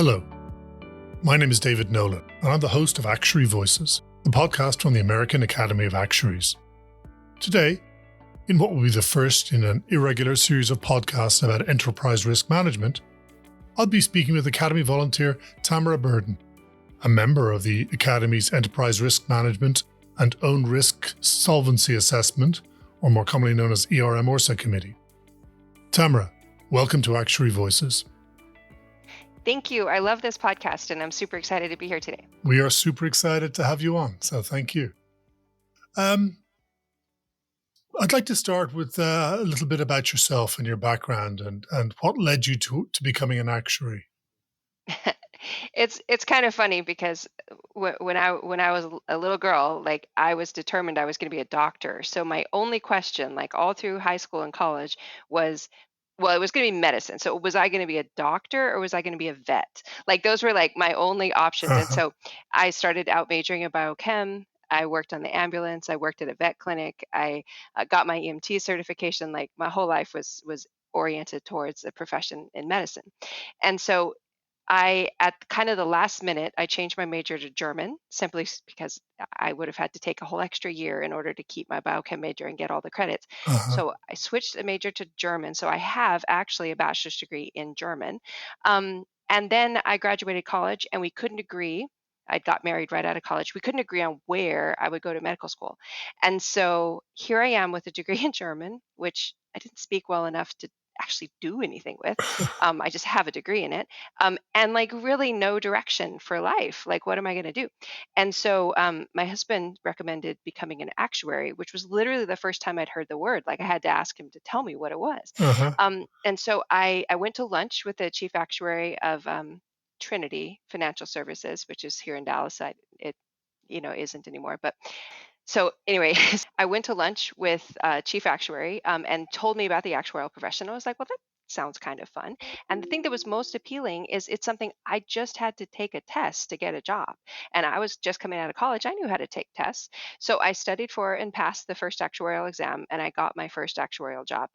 Hello, my name is David Nolan, and I'm the host of Actuary Voices, the podcast from the American Academy of Actuaries. Today, in what will be the first in an irregular series of podcasts about enterprise risk management, I'll be speaking with Academy volunteer Tamara Burden, a member of the Academy's Enterprise Risk Management and Own Risk Solvency Assessment, or more commonly known as ERM-ORSA Committee. Tamara, welcome to Actuary Voices. Thank you. I love this podcast, and I'm super excited to be here today. We are super excited to have you on, so thank you. I'd like to start with a little bit about yourself and your background and what led you to becoming an actuary. It's kind of funny because when I was a little girl, like I was determined I was going to be a doctor. So my only question, like all through high school and college, was, well, it was going to be medicine. So was I going to be a doctor or was I going to be a vet? Like those were like my only options. And so I started out majoring in biochem. I worked on the ambulance. I worked at a vet clinic. I got my EMT certification. Like my whole life was oriented towards a profession in medicine. And so at kind of the last minute, I changed my major to German simply because I would have had to take a whole extra year in order to keep my biochem major and get all the credits. So I switched the major to German. So I have actually a bachelor's degree in German. And then I graduated college and we couldn't agree. I got married right out of college. We couldn't agree on where I would go to medical school. And so here I am with a degree in German, which I didn't speak well enough to actually do anything with. I just have a degree in it, and like really no direction for life. Like, what am I going to do? And so my husband recommended becoming an actuary, which was literally the first time I'd heard the word. Like, I had to ask him to tell me what it was. And so I went to lunch with the chief actuary of Trinity Financial Services, which is here in Dallas. It isn't anymore, but so anyway, I went to lunch with chief actuary and told me about the actuarial profession. I was like, well, that sounds kind of fun. And the thing that was most appealing is it's something I just had to take a test to get a job. And I was just coming out of college. I knew how to take tests. So I studied for and passed the first actuarial exam, and I got my first actuarial job.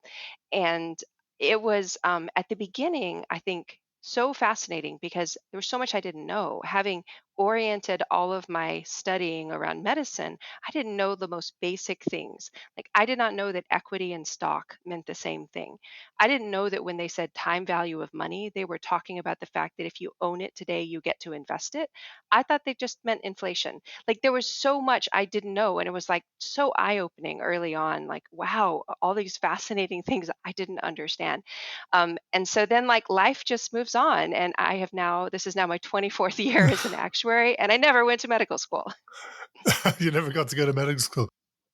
And it was at the beginning, I think, so fascinating because there was so much I didn't know. Having oriented all of my studying around medicine, I didn't know the most basic things. Like, I did not know that equity and stock meant the same thing. I didn't know that when they said time value of money, they were talking about the fact that if you own it today, you get to invest it. I thought they just meant inflation. Like, there was so much I didn't know. And it was like so eye opening early on. Like, wow, all these fascinating things I didn't understand. And so then, like, life just moves on. And this is now my 24th year as an actuary, and I never went to medical school. You never got to go to medical school.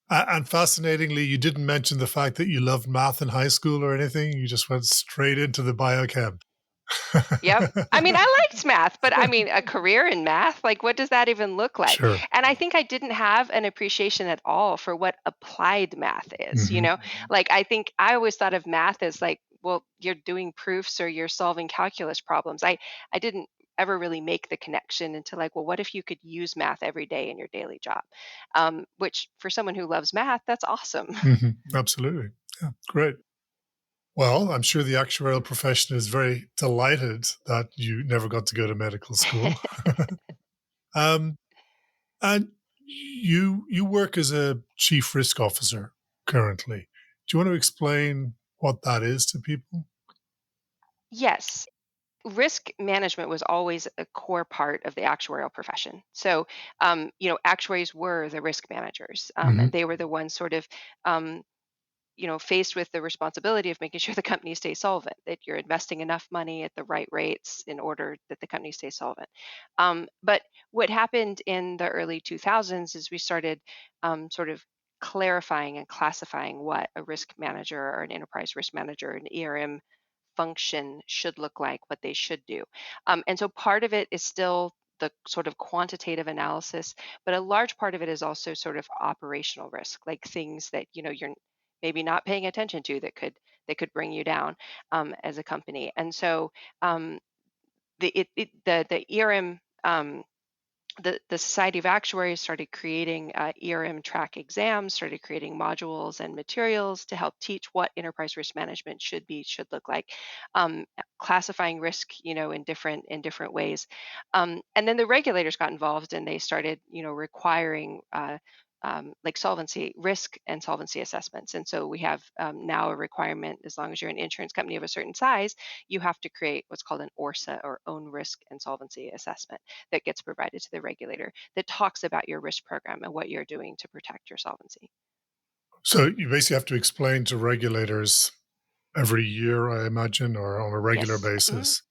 And fascinatingly, you didn't mention the fact that you loved math in high school or anything. You just went straight into the biochem. Yep. I mean, I liked math, but I mean, a career in math, like, what does that even look like? Sure. And I think I didn't have an appreciation at all for what applied math is, Like, I think I always thought of math as like, well, you're doing proofs or you're solving calculus problems. I didn't ever really make the connection into like, well, what if you could use math every day in your daily job? Which for someone who loves math, that's awesome. Absolutely. Yeah, great. Well, I'm sure the actuarial profession is very delighted that you never got to go to medical school. And you work as a chief risk officer currently. Do you want to explain what that is to people? Yes. Risk management was always a core part of the actuarial profession. So, actuaries were the risk managers, and they were the ones sort of, um, faced with the responsibility of making sure the company stays solvent, that you're investing enough money at the right rates in order that the company stays solvent. But what happened in the early 2000s is we started sort of clarifying and classifying what a risk manager or an enterprise risk manager, an ERM function should look like, what they should do. And so part of it is still the sort of quantitative analysis, but a large part of it is also sort of operational risk, like things that you're maybe not paying attention to that could bring you down as a company. And so the ERM the Society of Actuaries started creating ERM track exams, started creating modules and materials to help teach what enterprise risk management should look like, classifying risk, in different ways. And then the regulators got involved and they started, requiring like solvency risk and solvency assessments. And so we have now a requirement, as long as you're an insurance company of a certain size, you have to create what's called an ORSA, or own risk and solvency assessment, that gets provided to the regulator, that talks about your risk program and what you're doing to protect your solvency. So you basically have to explain to regulators every year, I imagine, or on a regular Yes. Hmm. basis,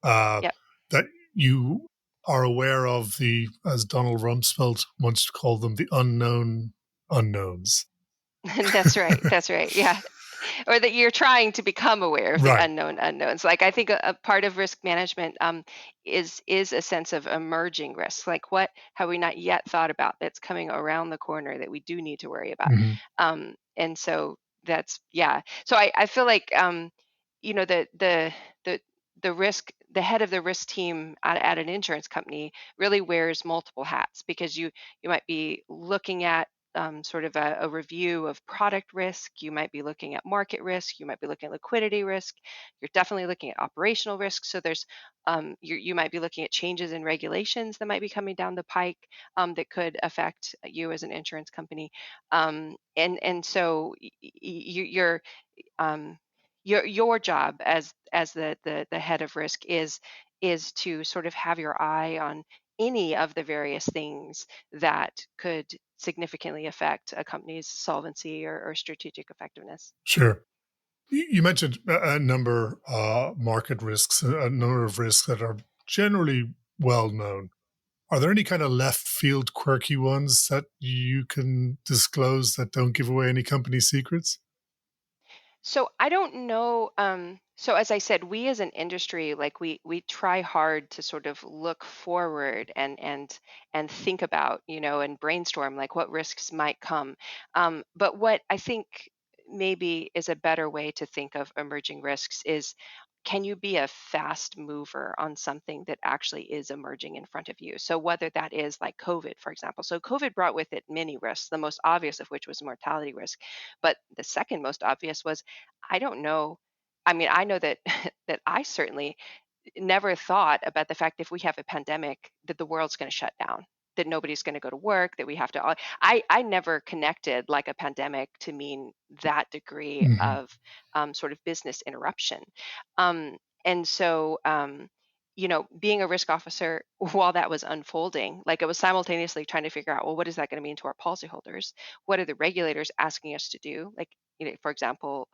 uh, Yep. that you are aware of the, as Donald Rumsfeld once called them, the unknown unknowns. That's right. That's right. Yeah. Or that you're trying to become aware of the Right. unknown unknowns. Like, I think a part of risk management is a sense of emerging risks. Like, what have we not yet thought about that's coming around the corner that we do need to worry about? Mhm. And so that's, yeah. So I feel like the the head of the risk team at an insurance company really wears multiple hats, because you might be looking at sort of a review of product risk. You might be looking at market risk. You might be looking at liquidity risk. You're definitely looking at operational risk. So there's you might be looking at changes in regulations that might be coming down the pike, that could affect you as an insurance company. And so um, your job as the head of risk is to sort of have your eye on any of the various things that could significantly affect a company's solvency or strategic effectiveness. Sure. You mentioned a number market risks, a number of risks that are generally well known. Are there any kind of left field quirky ones that you can disclose that don't give away any company secrets? So I don't know. So as I said, we as an industry, like we try hard to sort of look forward and think about, and brainstorm like what risks might come. But what I think maybe is a better way to think of emerging risks is, can you be a fast mover on something that actually is emerging in front of you? So whether that is like COVID, for example. So COVID brought with it many risks, the most obvious of which was mortality risk. But the second most obvious was, I don't know. I mean, I know that that I certainly never thought about the fact, if we have a pandemic, that the world's going to shut down, that nobody's going to go to work, that we have to all, I never connected like a pandemic to mean that degree Hmm. of sort of business interruption. And so being a risk officer while that was unfolding, like, it was simultaneously trying to figure out, well, what is that going to mean to our policyholders? What are the regulators asking us to do? Like, for example,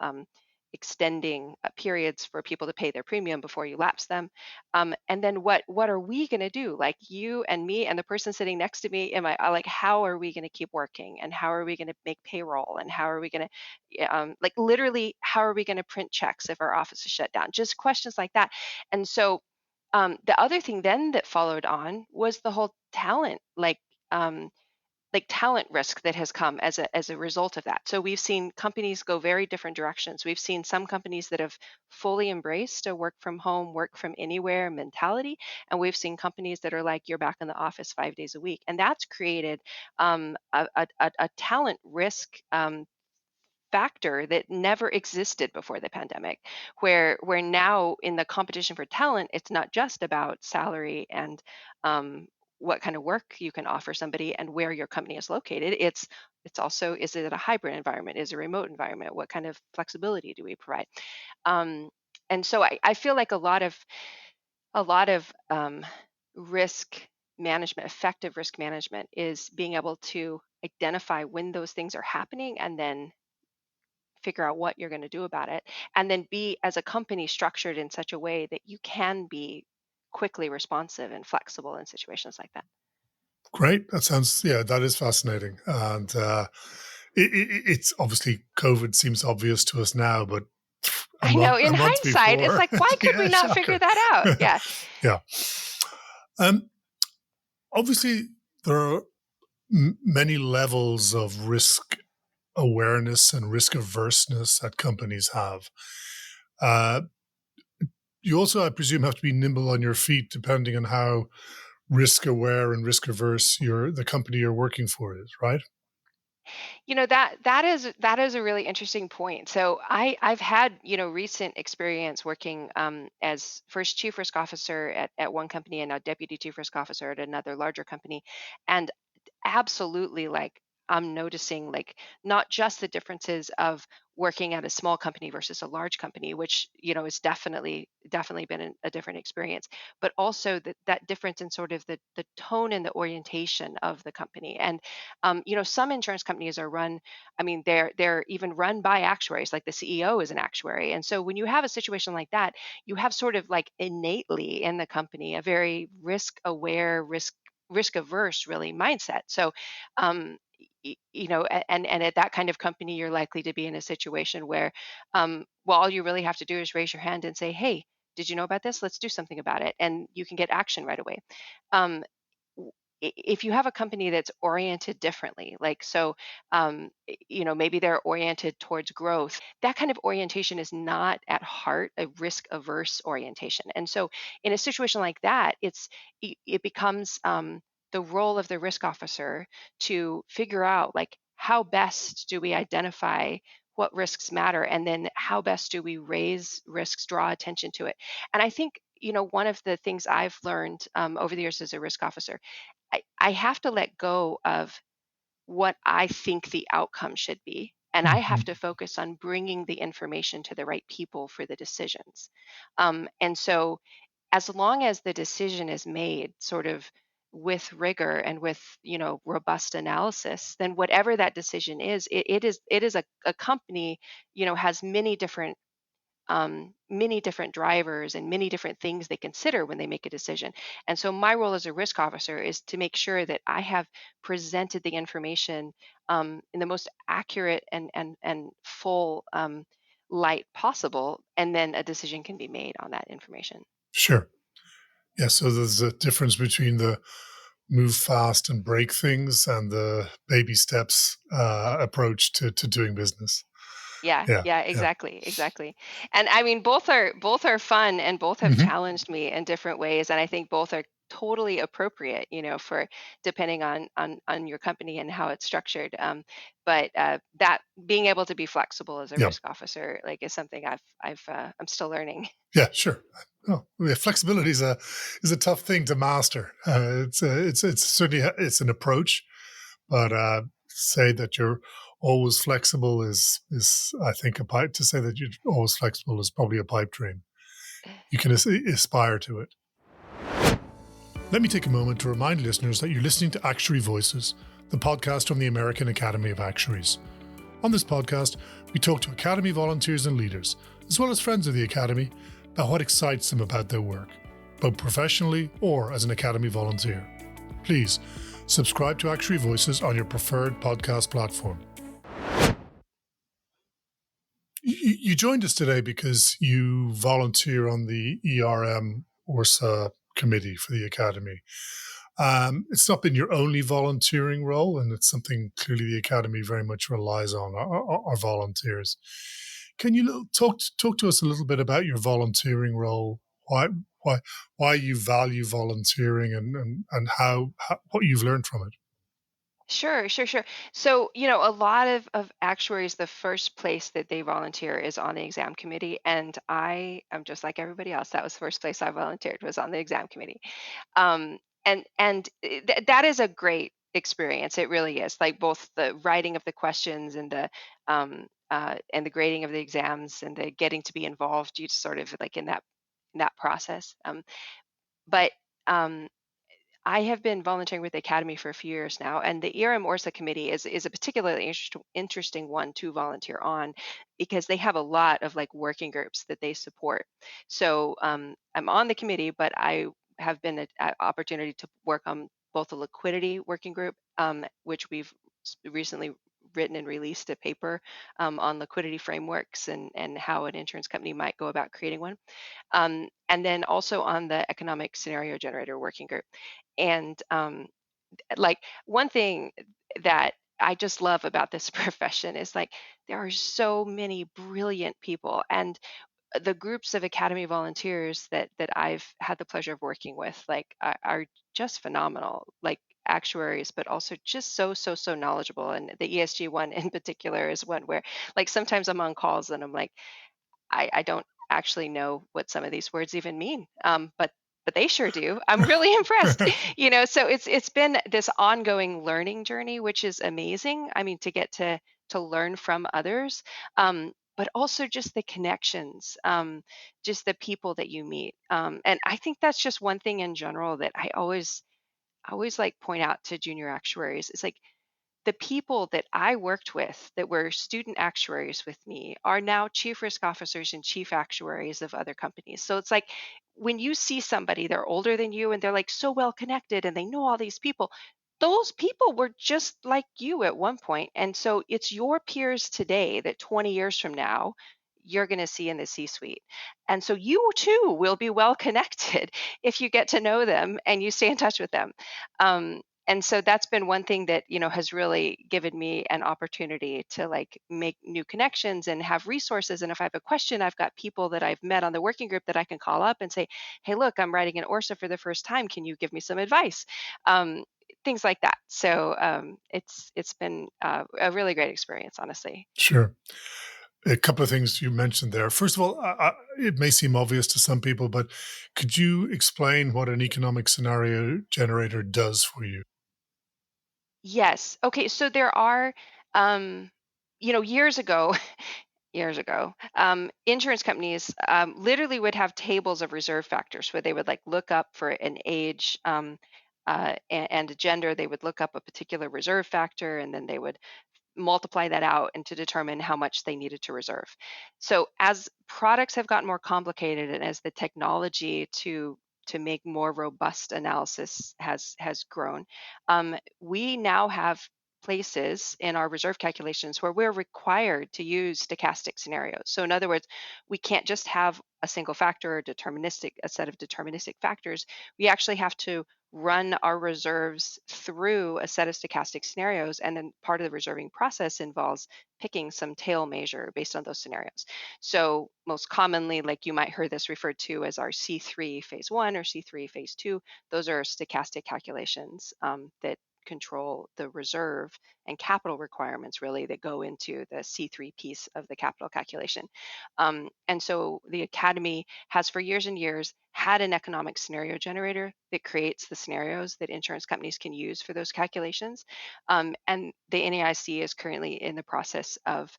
extending periods for people to pay their premium before you lapse them. And then what are we going to do? Like, you and me and the person sitting next to me, am I like, how are we going to keep working? And how are we going to make payroll? And how are we going to, like, literally, how are we going to print checks if our office is shut down? Just questions like that. And so the other thing then that followed on was the whole talent, like talent risk that has come as a result of that. So we've seen companies go very different directions. We've seen some companies that have fully embraced a work from home, work from anywhere mentality, and we've seen companies that are like, you're back in the office 5 days a week, and that's created a talent risk factor that never existed before the pandemic, where now in the competition for talent, it's not just about salary and what kind of work you can offer somebody and where your company is located. It's also, is it a hybrid environment, is it a remote environment, what kind of flexibility do we provide? um, and so I feel like a lot of risk management, effective risk management, is being able to identify when those things are happening and then figure out what you're going to do about it, and then be, as a company, structured in such a way that you can be quickly responsive and flexible in situations like that. Great. That sounds, yeah, that is fascinating. And it's obviously COVID seems obvious to us now, but I know, in a month hindsight, it's before, like, why could we yeah, not figure shocker. that out? Yeah. Yeah. Um, Obviously, there are many levels of risk awareness and risk averseness that companies have. Uh, you also, I presume, have to be nimble on your feet depending on how risk aware and risk averse the company you're working for is, right? That is a really interesting point. So I've had recent experience working as first chief risk officer at one company and now deputy chief risk officer at another larger company, and absolutely, like, I'm noticing, like, not just the differences of working at a small company versus a large company, which is definitely been a different experience, but also that difference in sort of the tone and the orientation of the company. And some insurance companies are run, I mean, they're even run by actuaries, like the CEO is an actuary. And so when you have a situation like that, you have sort of like innately in the company a very risk aware, risk averse really mindset. So and at that kind of company, you're likely to be in a situation where well, all you really have to do is raise your hand and say, hey, did you know about this? Let's do something about it, and you can get action right away. um, if you have a company that's oriented differently, like, so maybe they're oriented towards growth, that kind of orientation is not at heart a risk averse orientation. And so in a situation like that, it becomes the role of the risk officer to figure out, like, how best do we identify what risks matter, and then how best do we raise risks, draw attention to it. And I think one of the things I've learned over the years as a risk officer, I have to let go of what I think the outcome should be. And I have Mhm. to focus on bringing the information to the right people for the decisions. And so, as long as the decision is made sort of with rigor and with robust analysis, then whatever that decision is, it is a company has many different drivers and many different things they consider when they make a decision. And so my role as a risk officer is to make sure that I have presented the information in the most accurate and full light possible, and then a decision can be made on that information. Sure. Yeah. So there's a difference between the move fast and break things and the baby steps approach to doing business. Yeah, Yeah. yeah, Yeah. exactly. And I mean, both are fun, and both have Hmm. challenged me in different ways. And I think both are totally appropriate, for depending on your company and how it's structured. But that being able to be flexible as a Yeah. risk officer, like, is something I'm still learning. Yeah. Sure. Oh, yeah, flexibility is a tough thing to master. It's certainly it's an approach, but say that you're always flexible is I think a pipe to say that you're always flexible is probably a pipe dream. You can aspire to it. Let me take a moment to remind listeners that you're listening to Actuary Voices, the podcast from the American Academy of Actuaries. On this podcast, we talk to Academy volunteers and leaders, as well as friends of the Academy, about what excites them about their work, both professionally or as an Academy volunteer. Please subscribe to Actuary Voices on your preferred podcast platform. You joined us today because you volunteer on the ERM ORSA committee for the Academy. It's not been your only volunteering role, and it's something clearly the Academy very much relies on our volunteers. Can you talk to us a little bit about your volunteering role? Why why you value volunteering and how what you've learned from it? Sure. So, a lot of actuaries, the first place that they volunteer is on the exam committee. And I am just like everybody else. That was the first place I volunteered, was on the exam committee. That is a great experience. It really is. Like, both the writing of the questions and the grading of the exams and the getting to be involved, you sort of like in that process. But I have been volunteering with the Academy for a few years now, and the ERM ORSA committee is a particularly interesting one to volunteer on, because they have a lot of, like, working groups that they support. So I'm on the committee, but I have been an opportunity to work on both the liquidity working group, which we've recently written and released a paper on liquidity frameworks and how an insurance company might go about creating one, and then also on the economic scenario generator working group. And like, one thing that I just love about this profession is, like, there are so many brilliant people, and the groups of academy volunteers that I've had the pleasure of working with, like, are just phenomenal, like actuaries, but also just so knowledgeable. And the ESG one in particular is one where, like, sometimes I'm on calls and I'm like, I don't actually know what some of these words even mean. But they sure do. I'm really impressed. So it's been this ongoing learning journey, which is amazing. I mean, to get to learn from others, but also just the connections, just the people that you meet. And I think that's just one thing in general that I always like point out to junior actuaries. It's like the people that I worked with that were student actuaries with me are now chief risk officers and chief actuaries of other companies. So it's like when you see somebody, they're older than you and they're like so well connected and they know all these people. Those people were just like you at one point. And so it's your peers today that 20 years from now, you're going to see in the C suite. And so you too will be well connected if you get to know them and you stay in touch with them. And so that's been one thing that has really given me an opportunity to like make new connections and have resources. And if I have a question, I've got people that I've met on the working group that I can call up and say, hey, look, I'm writing an ORSA for the first time, can you give me some advice? um, Things like that. So it's been a really great experience, honestly. Sure. A couple of things you mentioned there. First of all, it may seem obvious to some people, but could you explain what an economic scenario generator does for you? Yes. Okay, so there are um, years ago, years ago, insurance companies literally would have tables of reserve factors where they would like look up for an age, and a gender. They would look up a particular reserve factor, and then they would multiply that out and to determine how much they needed to reserve. So as products have gotten more complicated and as the technology to make more robust analysis has grown, we now have places in our reserve calculations where we're required to use stochastic scenarios. So in other words, we can't just have a single factor or deterministic a set of deterministic factors. We actually have to run our reserves through a set of stochastic scenarios. And then part of the reserving process involves picking some tail measure based on those scenarios. So, most commonly, like you might hear this referred to as our C3 phase one or C3 phase two, those are stochastic calculations that control the reserve and capital requirements really that go into the C3 piece of the capital calculation. And so the Academy has for years and years had an economic scenario generator that creates the scenarios that insurance companies can use for those calculations. And the NAIC is currently in the process of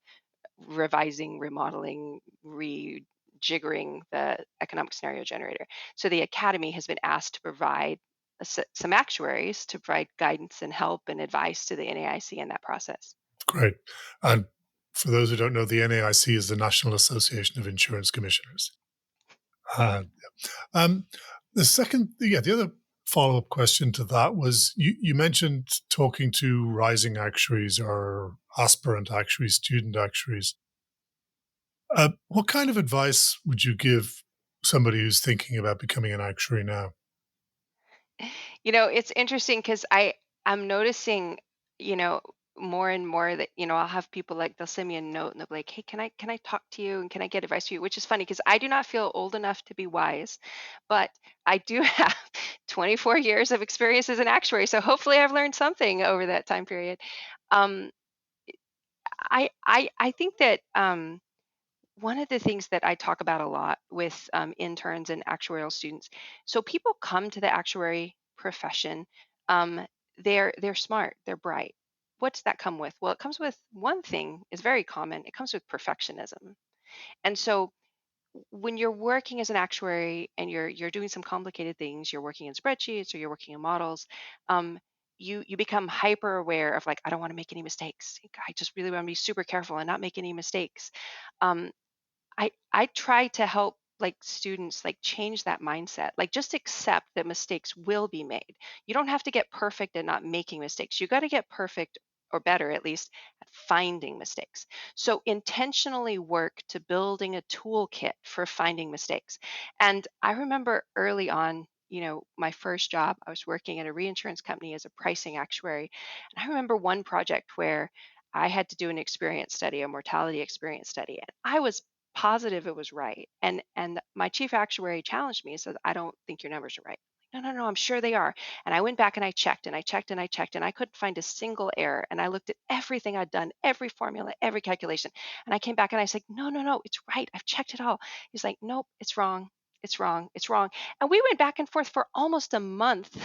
revising, remodeling, rejiggering the economic scenario generator. So the Academy has been asked to provide some actuaries to provide guidance and help and advice to the NAIC in that process. Great. And for those who don't know, the NAIC is the National Association of Insurance Commissioners. Uh, um, the other follow up question to that was you mentioned talking to rising actuaries or aspirant actuaries, student actuaries. What kind of advice would you give somebody who's thinking about becoming an actuary now? It's interesting because I'm noticing, you know, more and more that, I'll have people like they'll send me a note and they'll be like, hey, can I talk to you and can I get advice from you? Which is funny because I do not feel old enough to be wise, but I do have 24 years of experience as an actuary. So hopefully I've learned something over that time period. Um, I think that one of the things that I talk about a lot with interns and actuarial students, so people come to the actuary profession, um, they're smart, they're bright. What's that come with? Well, it comes with one thing is very common. It comes with perfectionism. And so when you're working as an actuary and you're doing some complicated things, you're working in spreadsheets or you're working in models, um, you become hyper aware of like, I don't want to make any mistakes. I just really want to be super careful and not make any mistakes. Um, I try to help like students like change that mindset. Like just accept that mistakes will be made. You don't have to get perfect at not making mistakes. You got to get perfect or better at least at finding mistakes. So intentionally work to building a toolkit for finding mistakes. And I remember early on, my first job, I was working at a reinsurance company as a pricing actuary. And I remember one project where I had to do an experience study, a mortality experience study. And I was positive it was right. And my chief actuary challenged me and said, I don't think your numbers are right. No, no, no, I'm sure they are. And I went back and I checked and I checked and I checked and I couldn't find a single error. And I looked at everything I'd done, every formula, every calculation. And I came back and I said, no, no, no, it's right. I've checked it all. He's like, nope, it's wrong. It's wrong. It's wrong. And we went back and forth for almost a month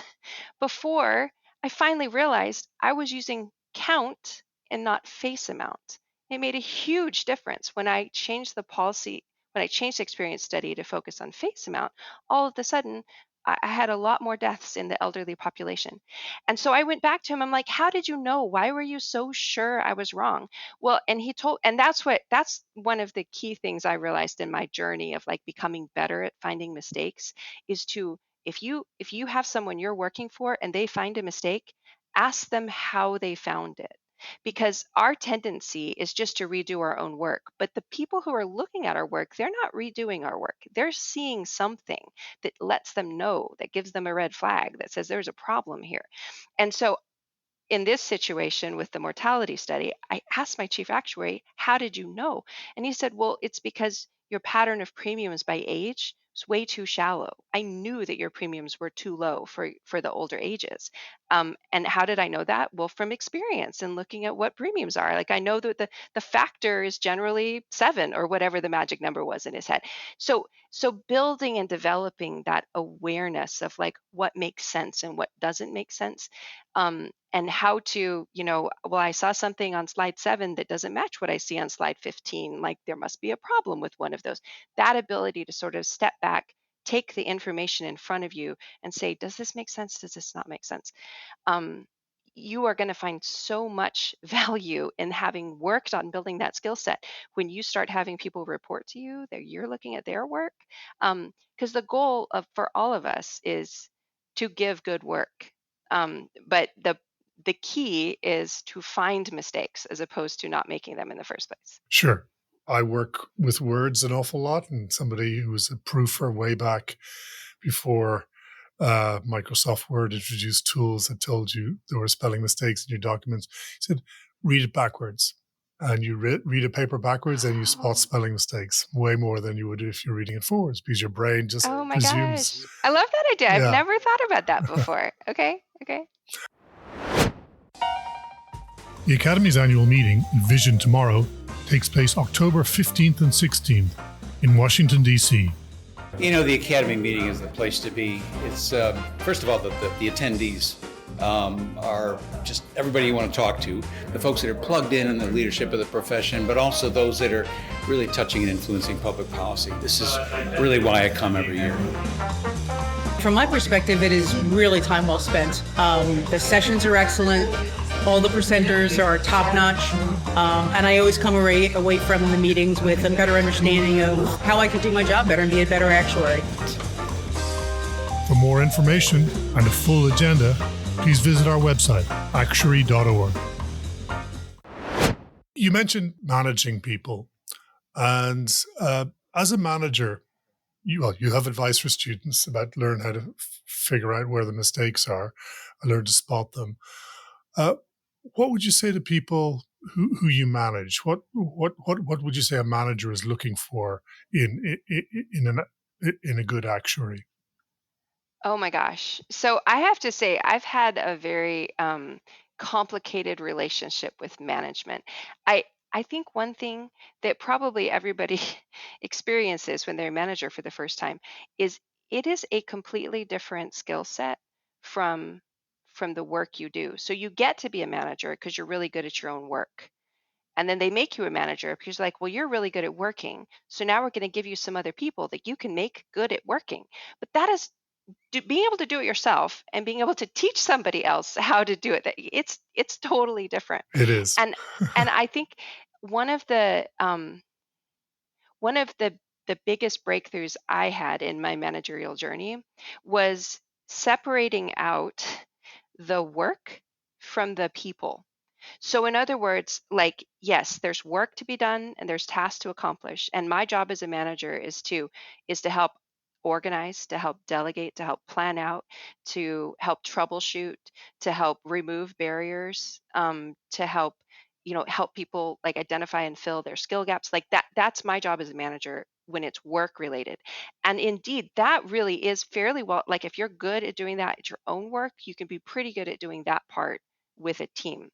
before I finally realized I was using count and not face amount. It made a huge difference when I changed the policy, when I changed the experience study to focus on face amount. All of a sudden, I had a lot more deaths in the elderly population. And so I went back to him. I'm like, how did you know? Why were you so sure I was wrong? Well, and he told, and that's one of the key things I realized in my journey of like becoming better at finding mistakes is to, if you have someone you're working for and they find a mistake, ask them how they found it, because our tendency is just to redo our own work. But the people who are looking at our work, they're not redoing our work. They're seeing something that lets them know, that gives them a red flag that says there's a problem here. And so in this situation with the mortality study, I asked my chief actuary, how did you know? And he said, well, it's because your pattern of premiums by age is way too shallow. I knew that your premiums were too low for the older ages. And how did I know that? Well, from experience and looking at what premiums are. Like I know that the factor is generally 7 or whatever the magic number was in his head. So building and developing that awareness of like what makes sense and what doesn't make sense, and how to, well, I saw something on slide 7 that doesn't match what I see on slide 15. Like there must be a problem with one of those. That ability to sort of step back, take the information in front of you and say, does this make sense? Does this not make sense? um, you are going to find so much value in having worked on building that skill set when you start having people report to you that you're looking at their work. Because the goal of for all of us is to give good work. But the key is to find mistakes as opposed to not making them in the first place. Sure. I work with words an awful lot, and somebody who was a proofer way back before Microsoft Word introduced tools that told you there were spelling mistakes in your documents. He said, read it backwards. And you read a paper backwards and you spot Oh, spelling mistakes way more than you would if you're reading it forwards because your brain just oh my presumes. gosh. I love that idea. I've Yeah. never thought about that before. Okay. Okay. The Academy's annual meeting, Vision Tomorrow, takes place October 15th and 16th in Washington, D.C. The Academy meeting is the place to be. It's, first of all, the attendees are just everybody you want to talk to, the folks that are plugged in the leadership of the profession, but also those that are really touching and influencing public policy. This is really why I come every year. From my perspective, it is really time well spent. The sessions are excellent. All the presenters are top-notch. And I always come away from the meetings with a better understanding of how I can do my job better and be a better actuary. For more information and a full agenda, please visit our website, actuary.org. You mentioned managing people. And as a manager, you have advice for students about learn how to figure out where the mistakes are and learn to spot them. What would you say to people who you manage? What would you say a manager is looking for in a good actuary? Oh my gosh. So I have to say, I've had a very complicated relationship with management. I think one thing that probably everybody experiences when they're a manager for the first time is it is a completely different skill set from from the work you do. So you get to be a manager because you're really good at your own work. And then they make you a manager because like, well, you're really good at working. So now we're going to give you some other people that you can make good at working. But that is being able to do it yourself and being able to teach somebody else how to do it. It's totally different. It is. And and I think one of the um, one of the biggest breakthroughs I had in my managerial journey was separating out the work from the people. So in other words, like yes, there's work to be done and there's tasks to accomplish. And my job as a manager is to help organize, to help delegate, to help plan out, to help troubleshoot, to help remove barriers, to help help people like identify and fill their skill gaps. Like that's my job as a manager when it's work related. And indeed, that really is fairly well, like if you're good at doing that at your own work, you can be pretty good at doing that part with a team.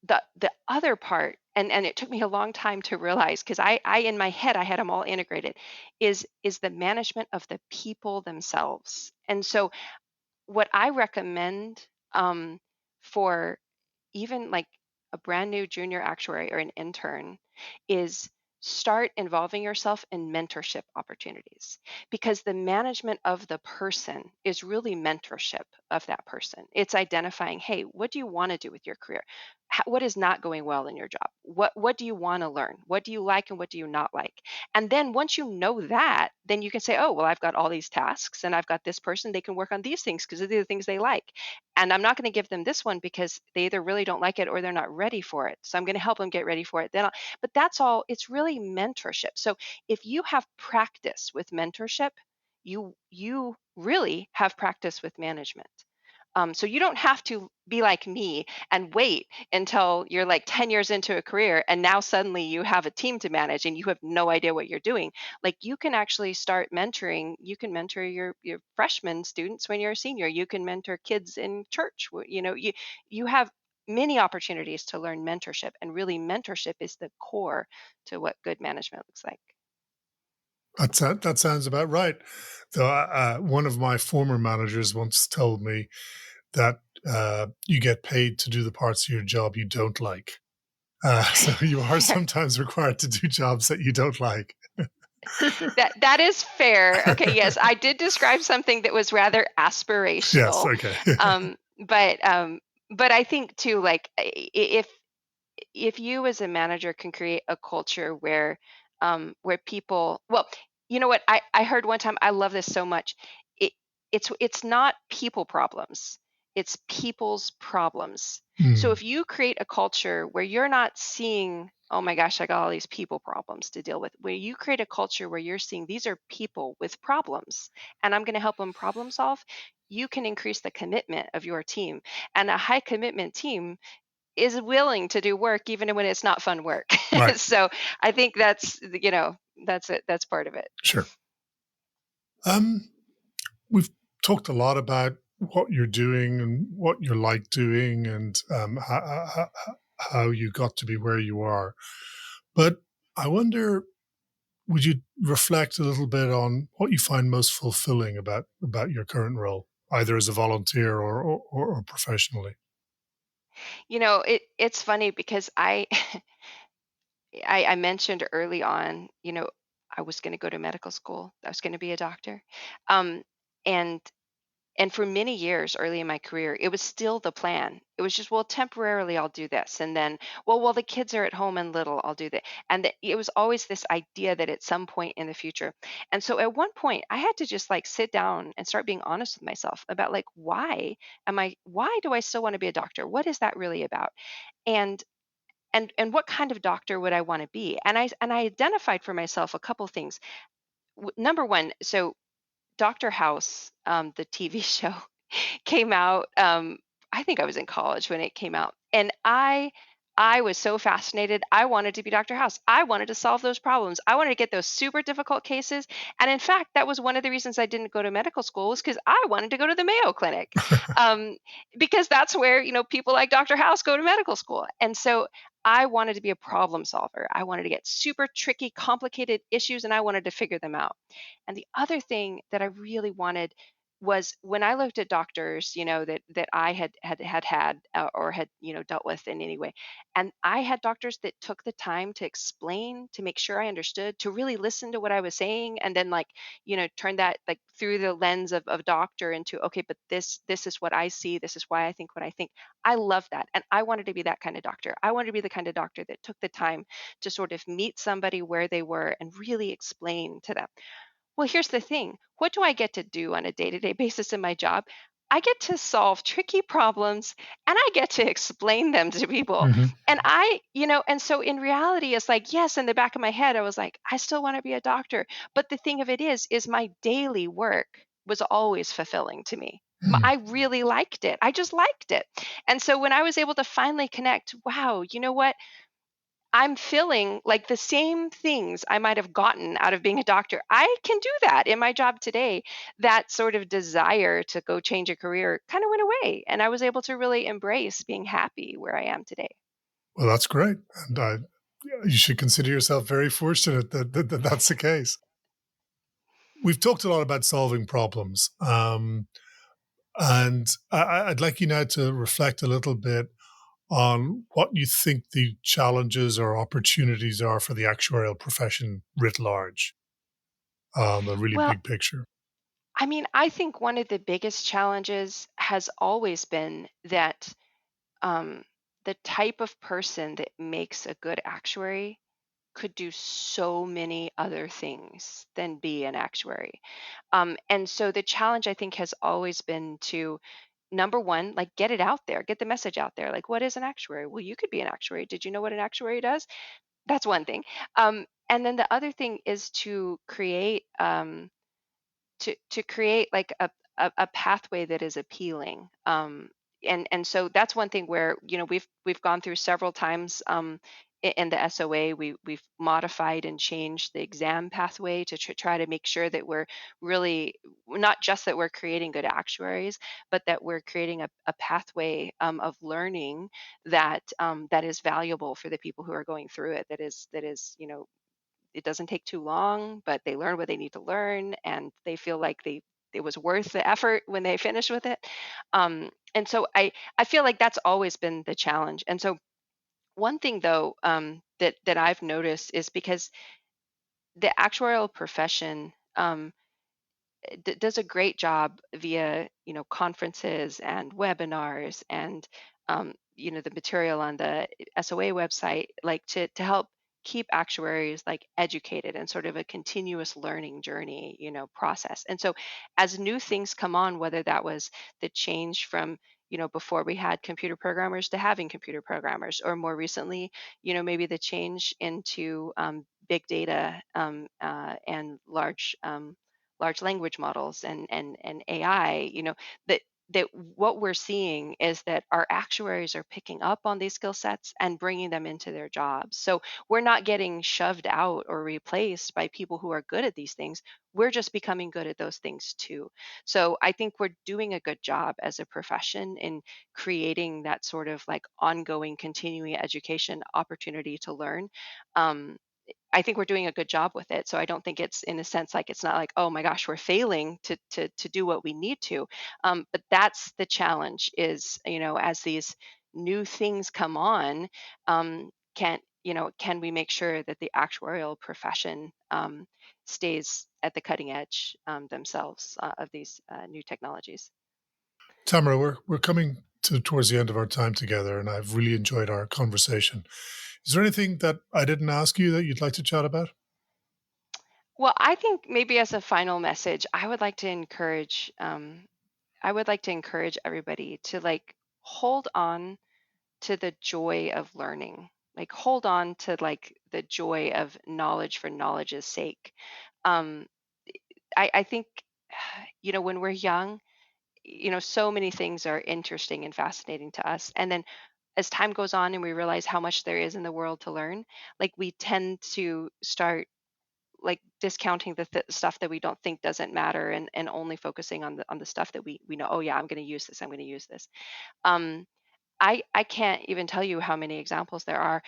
The other part, and it took me a long time to realize, because I in my head I had them all integrated, is the management of the people themselves. And so what I recommend for even like a brand new junior actuary or an intern is start involving yourself in mentorship opportunities, because the management of the person is really mentorship of that person. It's identifying, hey, what do you want to do with your career? What is not going well in your job? What do you want to learn? What do you like and what do you not like? And then once you know that, then you can say, oh, well, I've got all these tasks and I've got this person, they can work on these things because they're the things they like. And I'm not going to give them this one because they either really don't like it or they're not ready for it. So I'm going to help them get ready for it. But that's all, it's really mentorship. So if you have practice with mentorship, you really have practice with management. So you don't have to be like me and wait until you're like 10 years into a career and now suddenly you have a team to manage and you have no idea what you're doing. Like you can actually start mentoring. You can mentor your freshman students when you're a senior. You can mentor kids in church. You have many opportunities to learn mentorship, and really mentorship is the core to what good management looks like. That sounds about right. Though one of my former managers once told me that you get paid to do the parts of your job you don't like. So you are sometimes required to do jobs that you don't like. That is fair. Okay, yes, I did describe something that was rather Yes. aspirational. Okay. Um, but I think too, like if you as a manager can create a culture where people, well, you know what, I heard one time, I love this so much. It it's not people problems, it's people's problems. So Mm, if you create a culture where you're not seeing, oh my gosh, I got all these people problems to deal with, where you create a culture where you're seeing these are people with problems and I'm going to help them problem solve, you can increase the commitment of your team. And a high commitment team is willing to do work even when it's not fun work. right. So I think that's it. That's part of it. Sure. Um, we've talked a lot about what you're doing and what you like doing, and how you got to be where you are. But I wonder, would you reflect a little bit on what you find most fulfilling about your current role, either as a volunteer or professionally? It's funny because I mentioned early on, I was going to go to medical school. I was going to be a doctor. Um, and And for many years early in my career, it was still the plan. It was just, well, temporarily I'll do this. And then, well, while the kids are at home and little, I'll do that. And it was always this idea that at some point in the future. And so at one point, I had to just like sit down and start being honest with myself about like, why do I still want to be a doctor? What is that really about? And and what kind of doctor would I want to be? And I identified for myself a couple things. Number one, so Dr. House, the TV show, came out. I think I was in college when it came out, and I was so fascinated. I wanted to be Dr. House. I wanted to solve those problems. I wanted to get those super difficult cases. And in fact, that was one of the reasons I didn't go to medical school, was because I wanted to go to the Mayo Clinic, um, because that's where people like Dr. House go to medical school. And so I wanted to be a problem solver. I wanted to get super tricky, complicated issues, and I wanted to figure them out. And the other thing that I really wanted was, when I looked at doctors, that I had or had dealt with in any way, and I had doctors that took the time to explain, to make sure I understood, to really listen to what I was saying, and then like turn that like through the lens of doctor into, okay, but this is what I see, this is why I think what I think. I love that, and I wanted to be that kind of doctor. I wanted to be the kind of doctor that took the time to sort of meet somebody where they were and really explain to them. Well, here's the thing. What do I get to do on a day-to-day basis in my job? I get to solve tricky problems and I get to explain them to people. Hmm. And so in reality, it's like, yes, in the back of my head, I was like, I still want to be a doctor. But the thing of it is my daily work was always fulfilling to me. Hmm. I really liked it. I just liked it. And so when I was able to finally connect, wow, you know what? I'm feeling like the same things I might have gotten out of being a doctor. I can do that in my job today. That sort of desire to go change a career kind of went away. And I was able to really embrace being happy where I am today. Well, that's great. And you should consider yourself very fortunate that that's the case. We've talked a lot about solving problems. And I'd like you now to reflect a little bit on what you think the challenges or opportunities are for the actuarial profession writ large, the really Well, big picture. I mean, I think one of the biggest challenges has always been that um, the type of person that makes a good actuary could do so many other things than be an actuary. And so the challenge I think has always been to number one, like get it out there, get the message out there. Like, what is an actuary? Well, you could be an actuary. Did you know what an actuary does? That's one thing. And then the other thing is to create like a pathway that is appealing. And so that's one thing where we've gone through several times in the SOA. We've modified and changed the exam pathway to try to make sure that we're really not just that we're creating good actuaries, but that we're creating a pathway of learning that is valuable for the people who are going through it. That is it doesn't take too long, but they learn what they need to learn, and they feel like it was worth the effort when they finish with it. And so I feel like that's always been the challenge. And so one thing though that I've noticed is because the actuarial profession does a great job via conferences and webinars and the material on the SOA website, like to help keep actuaries like educated and sort of a continuous learning journey process. And so as new things come on, whether that was the change from before we had computer programmers to having computer programmers, or more recently maybe the change into big data and large language models and AI, that what we're seeing is that our actuaries are picking up on these skill sets and bringing them into their jobs. So we're not getting shoved out or replaced by people who are good at these things. We're just becoming good at those things too. So I think we're doing a good job as a profession in creating that sort of like ongoing continuing education opportunity to learn. Um, I think we're doing a good job with it. So I don't think it's in a sense like it's not like, oh my gosh, we're failing to do what we need to. But that's the challenge is, as these new things come on, can we make sure that the actuarial profession stays at the cutting edge themselves of these new technologies? Tamara, we're coming towards the end of our time together, and I've really enjoyed our conversation. Is there anything that I didn't ask you that you'd like to chat about? Well, I think maybe as a final message, I would like to encourage everybody to like hold on to the joy of learning. Like hold on to like the joy of knowledge for knowledge's sake. Um, I think when we're young, so many things are interesting and fascinating to us. And then as time goes on and we realize how much there is in the world to learn, like we tend to start like discounting the stuff that we don't think doesn't matter, and only focusing on the stuff that we know, oh yeah, I'm going to use this, I'm going to use this. um I can't even tell you how many examples there are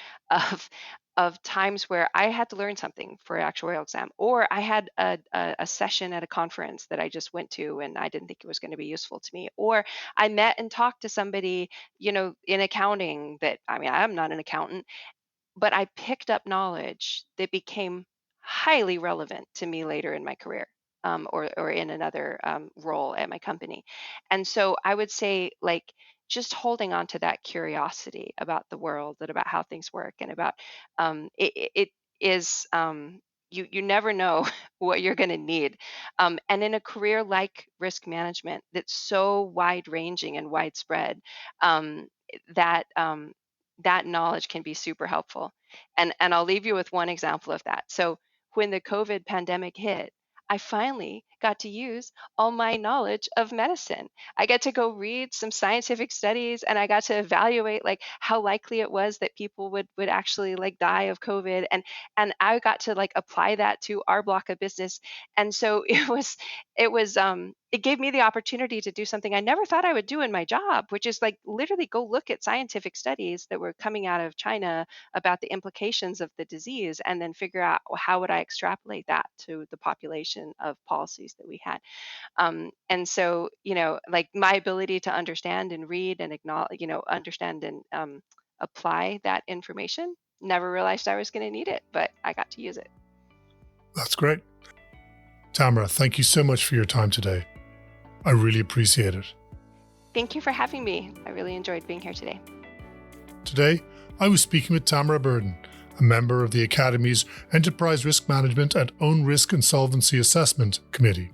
of times where I had to learn something for an actuarial exam, or I had a session at a conference that I just went to and I didn't think it was going to be useful to me, or I met and talked to somebody in accounting that, I mean, I'm not an accountant, but I picked up knowledge that became highly relevant to me later in my career, or in another role at my company. And so I would say, like, just holding on to that curiosity about the world and about how things work and about it is you never know what you're going to need. And in a career like risk management that's so wide ranging and widespread, that that knowledge can be super helpful. And I'll leave you with one example of that. So when the COVID pandemic hit, I finally got to use all my knowledge of medicine. I got to go read some scientific studies, and I got to evaluate like how likely it was that people would actually like die of COVID, and I got to like apply that to our block of business. And so it gave me the opportunity to do something I never thought I would do in my job, which is like literally go look at scientific studies that were coming out of China about the implications of the disease, and then figure out, well, how would I extrapolate that to the population of policies that we had. And so, like my ability to understand and read and acknowledge, understand and apply that information, never realized I was going to need it, but I got to use it. That's great. Tamara, thank you so much for your time today. I really appreciate it. Thank you for having me. I really enjoyed being here today. Today, I was speaking with Tamara Burden, a member of the Academy's Enterprise Risk Management and Own Risk and Solvency Assessment Committee.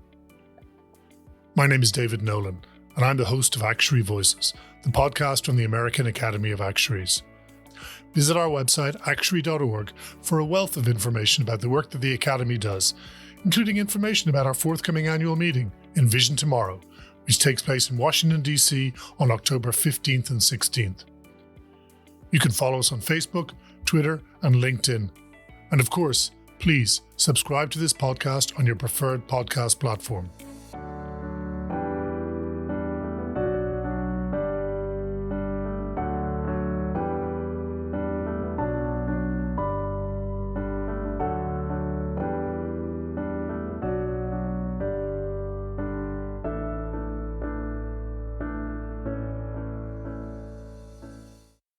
My name is David Nolan, and I'm the host of Actuary Voices, the podcast from the American Academy of Actuaries. Visit our website, actuary.org, for a wealth of information about the work that the Academy does, including information about our forthcoming annual meeting, Envision Tomorrow, which takes place in Washington, D.C. on October 15th and 16th. You can follow us on Facebook, Twitter, and LinkedIn. And of course, please subscribe to this podcast on your preferred podcast platform.